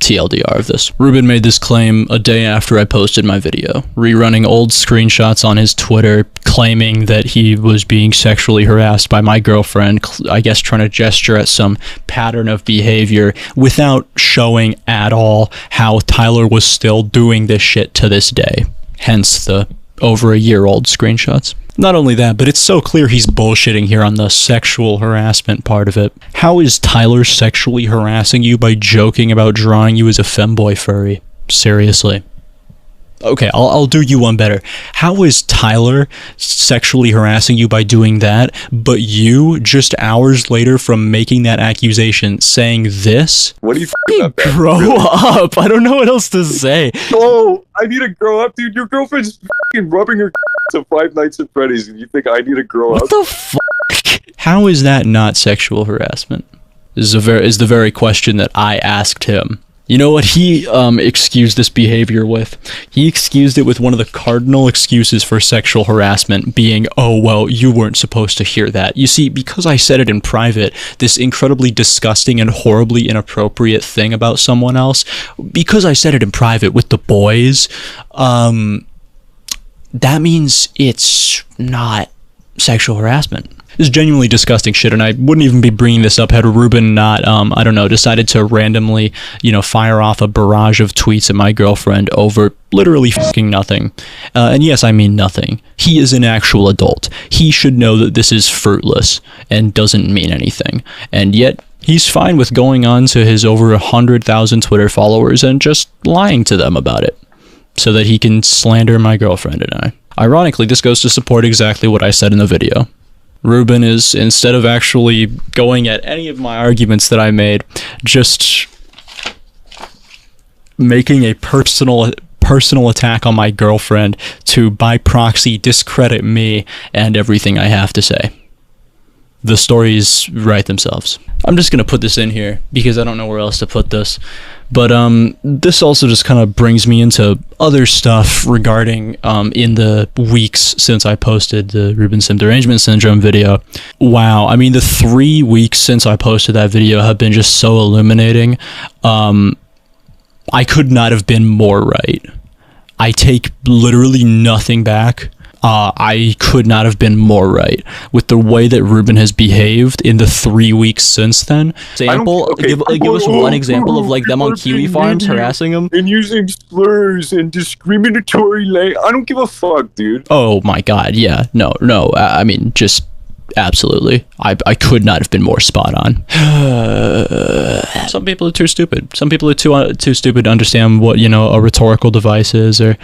TLDR of this. Ruben made this claim a day after I posted my video, rerunning old screenshots on his Twitter, claiming that he was being sexually harassed by my girlfriend, I guess trying to gesture at some pattern of behavior without showing at all how Tyler was still doing this shit to this day. Hence the over a year old screenshots. Not only that, but it's so clear he's bullshitting here on the sexual harassment part of it. How is Tyler sexually harassing you by joking about drawing you as a femboy furry? Seriously. Okay, I'll do you one better. How is Tyler sexually harassing you by doing that, but you, just hours later from making that accusation, saying this? What do you think about that? Grow Really? up! I don't know what else to say. Oh, I need to grow up, dude. Your girlfriend's fucking rubbing her to Five Nights at Freddy's, and you think I need to grow up? What the fuck? How is that not sexual harassment? Is the very question that I asked him. You know what he excused this behavior with? He excused it with one of the cardinal excuses for sexual harassment being, oh, well, you weren't supposed to hear that. You see, because I said it in private, this incredibly disgusting and horribly inappropriate thing about someone else, because I said it in private with the boys, that means it's not sexual harassment. This is genuinely disgusting shit, and I wouldn't even be bringing this up had Ruben not, I don't know, decided to randomly, fire off a barrage of tweets at my girlfriend over literally fucking nothing. And yes, I mean nothing. He is an actual adult. He should know that this is fruitless and doesn't mean anything. And yet, he's fine with going on to his over 100,000 Twitter followers and just lying to them about it, so that he can slander my girlfriend and I. Ironically, this goes to support exactly what I said in the video. Ruben is, instead of actually going at any of my arguments that I made, just making a personal attack on my girlfriend to, by proxy, discredit me and everything I have to say. The stories write themselves. I'm just gonna put this in here because I don't know where else to put this. But this also just kind of brings me into other stuff regarding in the weeks since I posted the Ruben Sim Derangement Syndrome video. Wow, I mean, the 3 weeks since I posted that video have been just so illuminating. I could not have been more right. I take literally nothing back. I could not have been more right with the way that Ruben has behaved in the 3 weeks since then. Example, give us one example of like them on Kiwi Farms harassing him and using slurs and discriminatory I don't give a fuck, dude. Oh my god, yeah, no, I mean, just absolutely. I could not have been more spot on. Some people are too stupid. Some people are too stupid to understand what, a rhetorical device is, or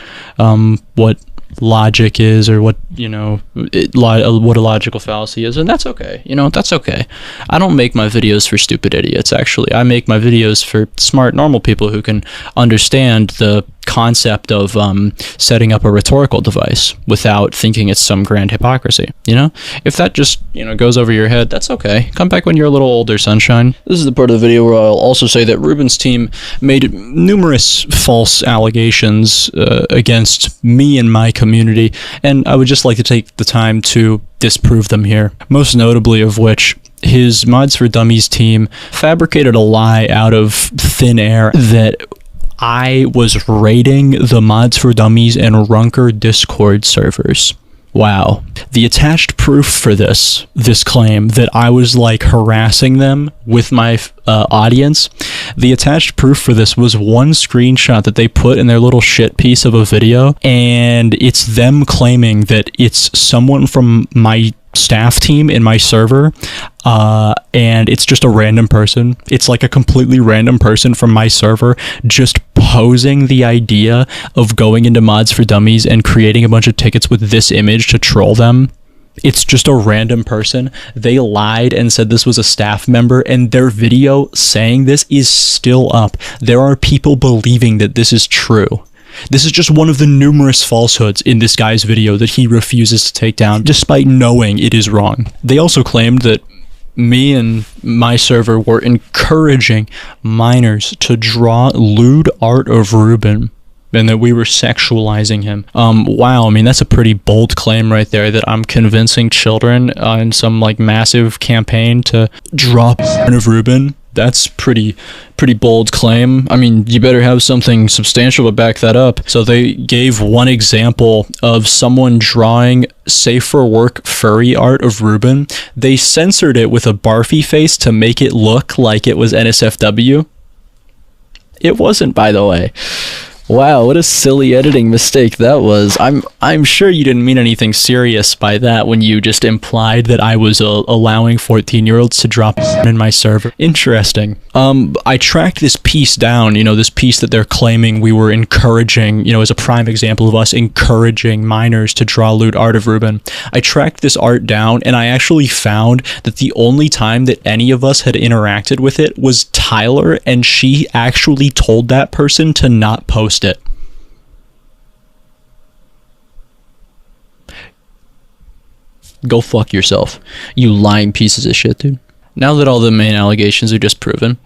what logic is, or what what a logical fallacy is, and that's okay. That's okay. I don't make my videos for stupid idiots. Actually, I make my videos for smart, normal people who can understand the concept of setting up a rhetorical device without thinking it's some grand hypocrisy. If that just goes over your head, that's okay. Come back when you're a little older, sunshine. This is the part of the video where I'll also say that Ruben's team made numerous false allegations against me and my community, and I would just like to take the time to disprove them here. Most notably of which, his Mods for Dummies team fabricated a lie out of thin air that I was raiding the Mods for Dummies and Runker Discord servers. Wow. The attached proof for this claim that I was like harassing them with my audience, the attached proof for this was one screenshot that they put in their little shit piece of a video, and it's them claiming that it's someone from my staff team in my server, and it's just a random person. It's like a completely random person from my server just posing the idea of going into Mods for Dummies and creating a bunch of tickets with this image to troll them. It's just a random person. They lied and said this was a staff member, and their video saying this is still up. There are people believing that this is true. This is just one of the numerous falsehoods in this guy's video that he refuses to take down, despite knowing it is wrong. They also claimed that me and my server were encouraging minors to draw lewd art of Ruben, and that we were sexualizing him. Wow, I mean, that's a pretty bold claim right there, that I'm convincing children in some like massive campaign to draw art of Ruben. That's pretty bold claim. I mean, you better have something substantial to back that up. So they gave one example of someone drawing safe for work furry art of Ruben. They censored it with a barfy face to make it look like it was NSFW. It wasn't, by the way. Wow, what a silly editing mistake that was. I'm sure you didn't mean anything serious by that when you just implied that I was allowing 14-year-olds to drop in my server. Interesting. I tracked this piece down, you know, this piece that they're claiming we were encouraging, you know, as a prime example of us encouraging minors to draw lewd art of Ruben. I tracked this art down, and I actually found that the only time that any of us had interacted with it was Tyler, and she actually told that person to not post it. Go fuck yourself, you lying pieces of shit, dude. Now that all the main allegations are disproven,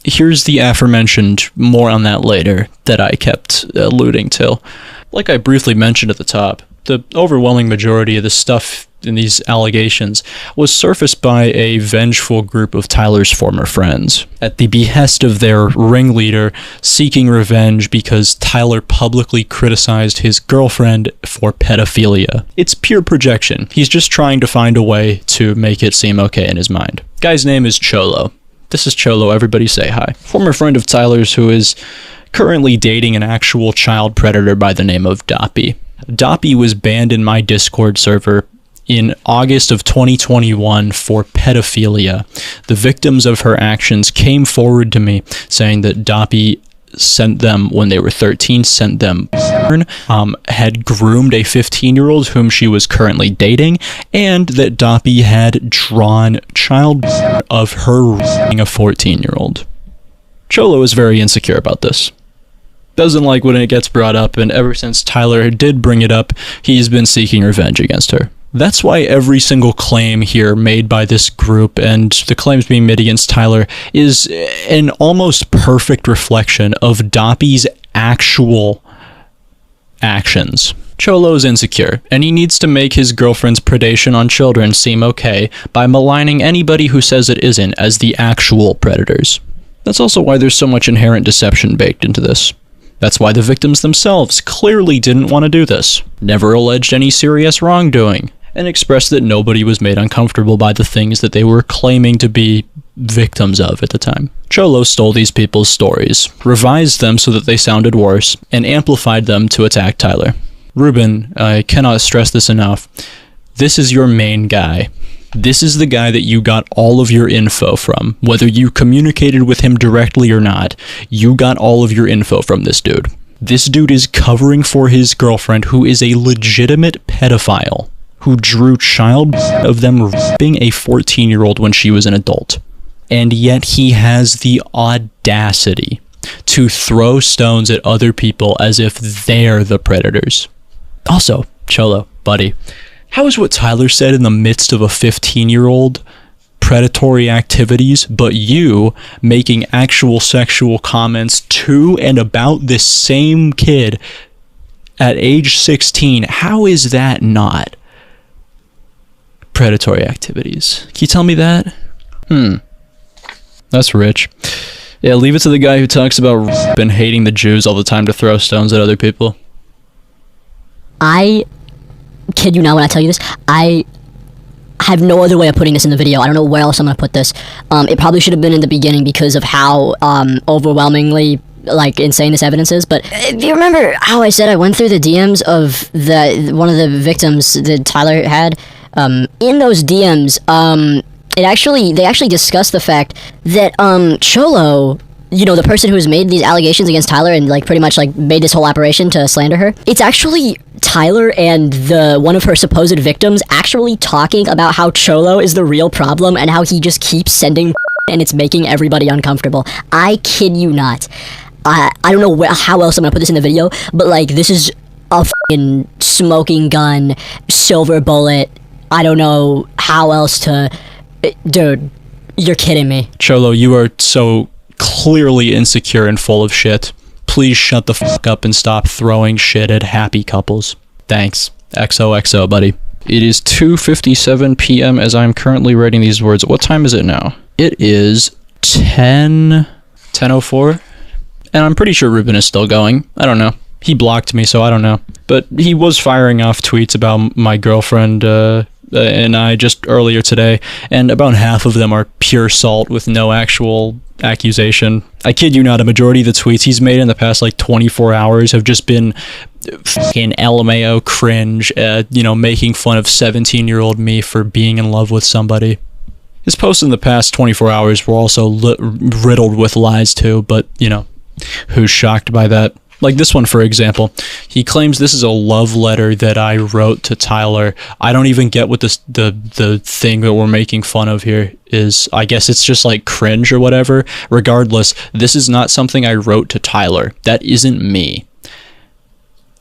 here's the aforementioned, more on that later, that I kept alluding to. Like I briefly mentioned at the top, the overwhelming majority of the stuff in these allegations was surfaced by a vengeful group of Tyler's former friends, at the behest of their ringleader, seeking revenge because Tyler publicly criticized his girlfriend for pedophilia. It's pure projection. He's just trying to find a way to make it seem okay in his mind. Guy's name is Cholo. This is Cholo, everybody say hi. Former friend of Tyler's who is currently dating an actual child predator by the name of Doppy. Doppy was banned in my Discord server in August of 2021 for pedophilia. The victims of her actions came forward to me saying that Doppy sent them when they were 13, sent them had groomed a 15-year-old whom she was currently dating, and that Doppy had drawn child of her raping a 14-year-old. Cholo is very insecure about this. Doesn't like when it gets brought up, and ever since Tyler did bring it up, he's been seeking revenge against her. That's why every single claim here made by this group and the claims being made against Tyler is an almost perfect reflection of Doppy's actual actions. Cholo's insecure, and he needs to make his girlfriend's predation on children seem okay by maligning anybody who says it isn't as the actual predators. That's also why there's so much inherent deception baked into this. That's why the victims themselves clearly didn't want to do this, never alleged any serious wrongdoing, and expressed that nobody was made uncomfortable by the things that they were claiming to be victims of at the time. Cholo stole these people's stories, revised them so that they sounded worse, and amplified them to attack Tyler. Ruben, I cannot stress this enough, this is your main guy. This is the guy that you got all of your info from. Whether you communicated with him directly or not, you got all of your info from this dude. This dude is covering for his girlfriend, who is a legitimate pedophile, who drew child of them raping a 14-year-old when she was an adult. And yet he has the audacity to throw stones at other people as if they're the predators. Also, Cholo, buddy, how is what Tyler said in the midst of a 15-year-old predatory activities, but you making actual sexual comments to and about this same kid at age 16? How is that not predatory activities? Can you tell me that? That's rich. Yeah, leave it to the guy who talks about and hating the Jews all the time to throw stones at other people. I kid you not when I tell you this, I have no other way of putting this in the video. I don't know where else I'm going to put this. It probably should have been in the beginning because of how overwhelmingly like insane this evidence is. But if you remember how I said I went through the DMs of one of the victims that Tyler had, in those DMs, they actually discussed the fact that Cholo, you know, the person who's made these allegations against Tyler and like pretty much like made this whole operation to slander her, it's actually Tyler and one of her supposed victims actually talking about how Cholo is the real problem and how he just keeps sending and it's making everybody uncomfortable. I kid you not. I don't know how else I'm gonna put this in the video, but like this is a fucking smoking gun, silver bullet. I don't know how else to... Dude, you're kidding me. Cholo, you are so clearly insecure and full of shit. Please shut the fuck up and stop throwing shit at happy couples. Thanks. XOXO, buddy. It is 2:57 p.m. as I'm currently writing these words. What time is it now? It is 10:04, and I'm pretty sure Ruben is still going. I don't know. He blocked me, so I don't know. But he was firing off tweets about my girlfriend and I just earlier today, and about half of them are pure salt with no actual accusation. I kid you not, a majority of the tweets he's made in the past like 24 hours have just been fucking LMAO cringe, making fun of 17-year-old me for being in love with somebody. His posts in the past 24 hours were also riddled with lies too, but, who's shocked by that? Like this one, for example. He claims this is a love letter that I wrote to Tyler. I don't even get what the thing that we're making fun of here is. I guess it's just like cringe or whatever. Regardless, this is not something I wrote to Tyler. That isn't me.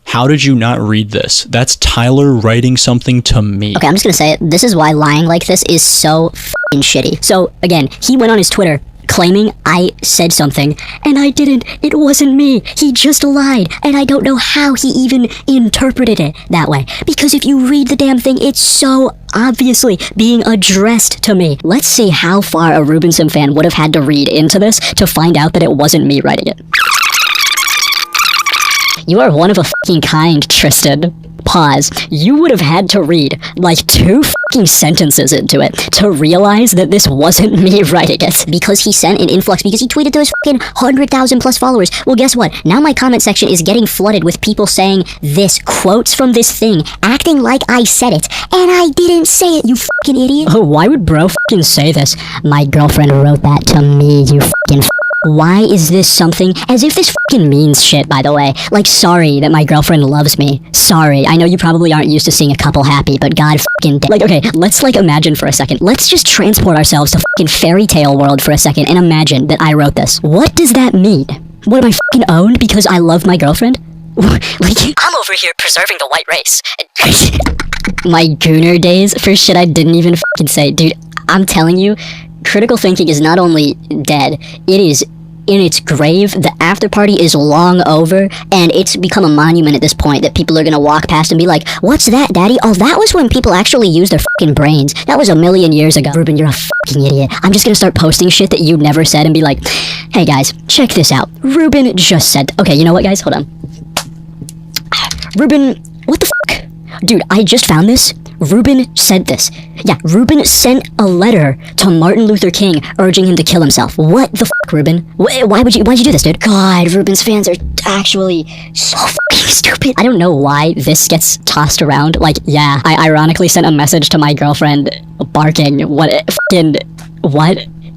How did you not read this? That's Tyler writing something to me. Okay, I'm just gonna say it. This is why lying like this is so f***ing shitty. So, again, he went on his Twitter claiming I said something, and I didn't. It wasn't me. He just lied, and I don't know how he even interpreted it that way. Because if you read the damn thing, it's so obviously being addressed to me. Let's see how far a Ruben Sim fan would have had to read into this to find out that it wasn't me writing it. You are one of a fucking kind, Tristan. Pause. You would have had to read like 2 fucking sentences into it to realize that this wasn't me writing it. Because he sent an influx, because he tweeted to his fucking 100,000 plus followers. Well, guess what? Now my comment section is getting flooded with people saying this, quotes from this thing, acting like I said it, and I didn't say it, you fucking idiot. Oh, why would bro fucking say this? My girlfriend wrote that to me, you fucking Why is this something? As if this fucking means shit, by the way. Like, sorry that my girlfriend loves me. Sorry. I know you probably aren't used to seeing a couple happy, but god fucking like, okay, let's like imagine for a second. Let's just transport ourselves to fucking fairy tale world for a second and imagine that I wrote this. What does that mean? What, am I fucking owned because I love my girlfriend? Like, I'm over here preserving the white race. My gooner days for shit I didn't even fucking say. Dude, I'm telling you, critical thinking is not only dead, it is in its grave. The after party is long over, and it's become a monument at this point that people are gonna walk past and be like, what's that, daddy? Oh, that was when people actually used their fucking brains. That was a million years ago. Ruben, you're a fucking idiot. I'm just gonna start posting shit that you never said and be like, hey guys, check this out. Ruben just said, okay, you know what guys, hold on. Ruben, what the fuck? Dude, I just found this. Ruben said this. Yeah, Ruben sent a letter to Martin Luther King urging him to kill himself. What the fuck, Ruben? Why'd you do this, dude? God, Ruben's fans are actually so fucking stupid. I don't know why this gets tossed around. Like, yeah, I ironically sent a message to my girlfriend barking. What?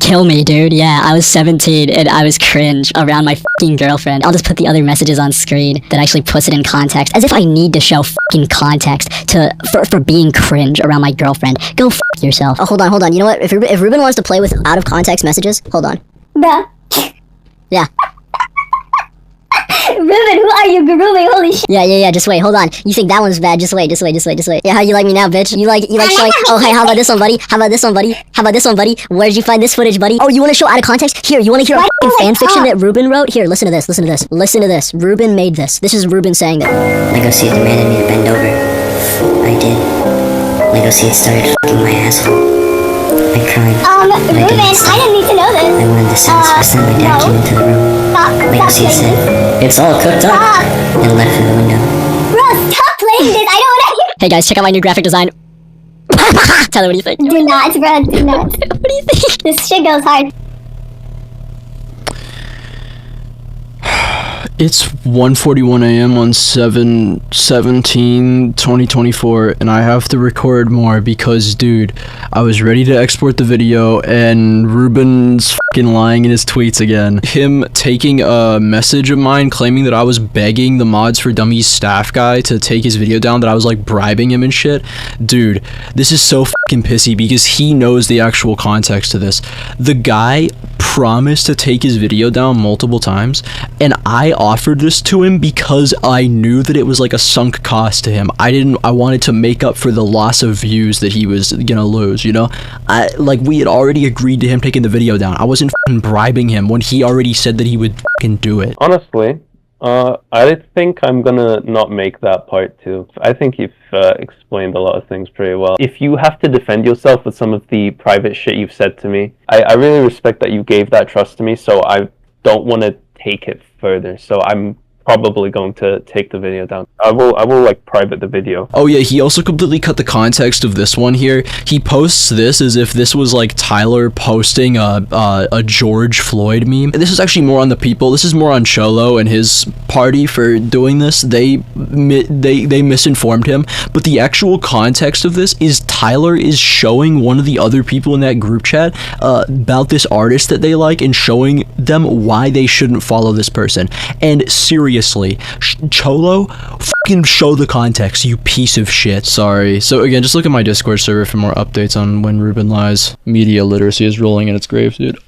Kill me, dude. Yeah, I was 17 and I was cringe around my fucking girlfriend. I'll just put the other messages on screen that actually puts it in context. As if I need to show fucking context for being cringe around my girlfriend. Go fuck yourself. Oh, hold on. You know what? If Ruben wants to play with out of context messages, hold on. Bruh. Yeah. Ruben, who are you grooming? Holy shit. Yeah, just wait, hold on. You think that one's bad, just wait. Yeah, how you like me now, bitch? You like showing, oh, hey, how about this one, buddy? How about this one, buddy? Where'd you find this footage, buddy? Oh, you wanna show out of context? Here, you wanna hear a fucking fan fiction that Ruben wrote? Here, listen to this. Ruben made this. This is Ruben saying that. Lego seed demanded me to bend over. I did. Lego seed started fucking my asshole. I cried. Ruben, I didn't need to know this. I wanted to send my dad came into the room. Lego seed said, it's all cooked up, and left through the window. Bro, stop playing this. I don't want to hear. Hey guys, check out my new graphic design. Tyler, what do you think? Do not, bro. Do not. What do you think? This shit goes hard. It's 1:41 a.m. on 7/17/2024, and I have to record more because, dude, I was ready to export the video, and Ruben's fucking lying in his tweets again. Him taking a message of mine claiming that I was begging the Mods for Dummies staff guy to take his video down, that I was like bribing him and shit. Dude, this is so fucking pissy because he knows the actual context to this. The guy promised to take his video down multiple times, and I offered this to him because I knew that it was like a sunk cost to him. I wanted to make up for the loss of views that he was gonna lose, you know? We had already agreed to him taking the video down. I wasn't fucking bribing him when he already said that he would fucking do it. Honestly, I think I'm gonna not make that part too. I think you've explained a lot of things pretty well. If you have to defend yourself with some of the private shit you've said to me, I really respect that you gave that trust to me, so I don't want to take it further. So I'm probably going to take the video down. I will like private the video. Oh yeah, he also completely cut the context of this one here. He posts this as if this was like Tyler posting a George Floyd meme. This is actually more on the people. This is more on Cholo and his party for doing this. They misinformed him, but the actual context of this is Tyler is showing one of the other people in that group chat about this artist that they like and showing them why they shouldn't follow this person. And seriously, Cholo, fucking show the context, you piece of shit. Sorry. So again, just look at my Discord server for more updates on when Ruben lies. Media literacy is rolling in its grave, dude.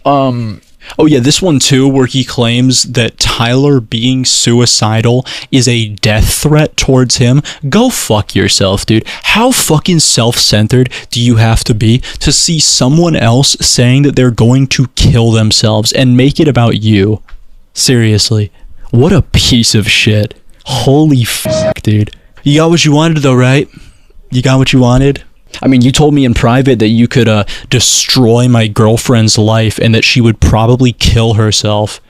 Oh yeah, this one too, where he claims that Tyler being suicidal is a death threat towards him. Go fuck yourself, dude. How fucking self-centered do you have to be to see someone else saying that they're going to kill themselves and make it about you? Seriously. What a piece of shit. Holy fuck, dude. You got what you wanted though, right? You got what you wanted? I mean, you told me in private that you could destroy my girlfriend's life and that she would probably kill herself.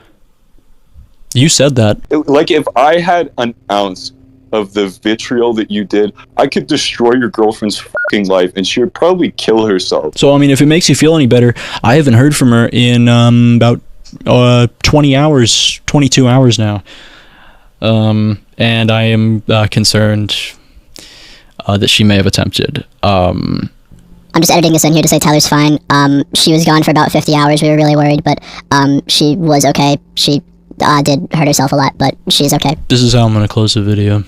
You said that. Like, if I had an ounce of the vitriol that you did, I could destroy your girlfriend's fucking life and she would probably kill herself. So, I mean, if it makes you feel any better, I haven't heard from her in about 20 hours, 22 hours now. And I am concerned that she may have attempted. I'm just editing this in here to say Tyler's fine. She was gone for about 50 hours. We were really worried, but she was okay. She did hurt herself a lot, but she's okay. This is how I'm going to close the video.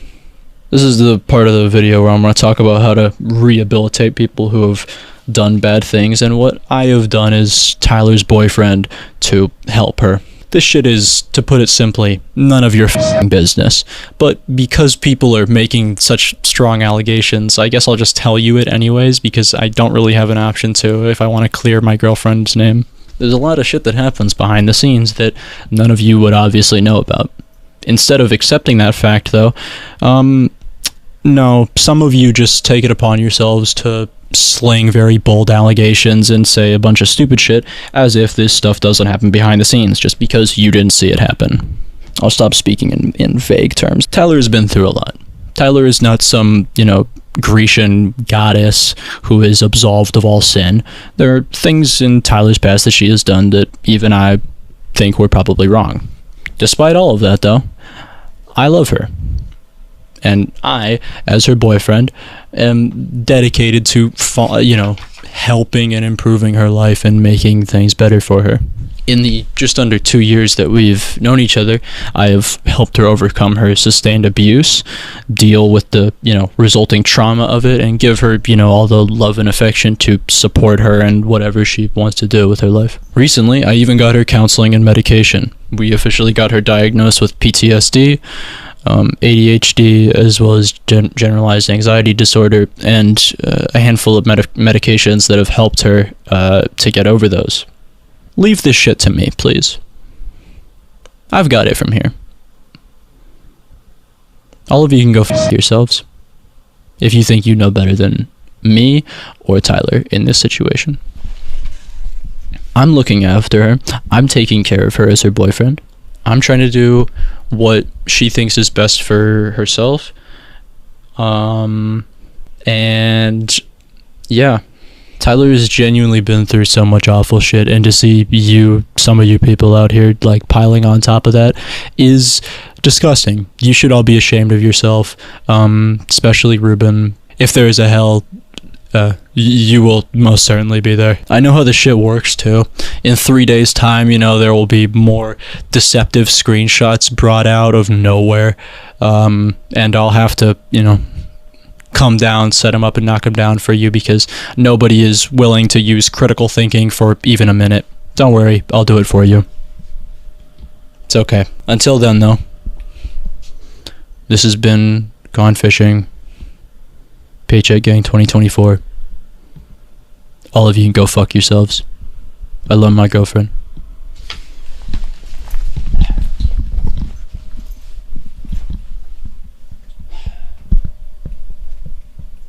This is the part of the video where I'm going to talk about how to rehabilitate people who have done bad things, and what I have done as Tyler's boyfriend to help her. This shit is, to put it simply, none of your f***ing business. But because people are making such strong allegations, I guess I'll just tell you it anyways, because I don't really have an option to if I want to clear my girlfriend's name. There's a lot of shit that happens behind the scenes that none of you would obviously know about. Instead of accepting that fact, though, no, some of you just take it upon yourselves to sling very bold allegations and say a bunch of stupid shit as if this stuff doesn't happen behind the scenes just because you didn't see it happen. I'll stop speaking in vague terms. Tyler has been through a lot. Tyler is not some, Grecian goddess who is absolved of all sin. There are things in Tyler's past that she has done that even I think were probably wrong. Despite all of that, though, I love her. And I, as her boyfriend, am dedicated to, helping and improving her life and making things better for her. In the just under 2 years that we've known each other, I have helped her overcome her sustained abuse, deal with the, resulting trauma of it, and give her, all the love and affection to support her and whatever she wants to do with her life. Recently, I even got her counseling and medication. We officially got her diagnosed with PTSD, ADHD, as well as generalized anxiety disorder, and a handful of medications that have helped her to get over those. Leave this shit to me, please. I've got it from here. All of you can go f*** yourselves if you think you know better than me or Tyler in this situation. I'm looking after her. I'm taking care of her as her boyfriend. I'm trying to do what she thinks is best for herself. And yeah, Tyler has genuinely been through so much awful shit, and to see some of you people out here like piling on top of that is disgusting. You should all be ashamed of yourself, especially Ruben. If there is a hell, you will most certainly be there. I know how this shit works too. In 3 days' time, there will be more deceptive screenshots brought out of nowhere, and I'll have to, come down, set them up, and knock them down for you because nobody is willing to use critical thinking for even a minute. Don't worry, I'll do it for you. It's okay. Until then, though, this has been Gone Fishing, Paycheck Gang 2024. All of you can go fuck yourselves. I love my girlfriend.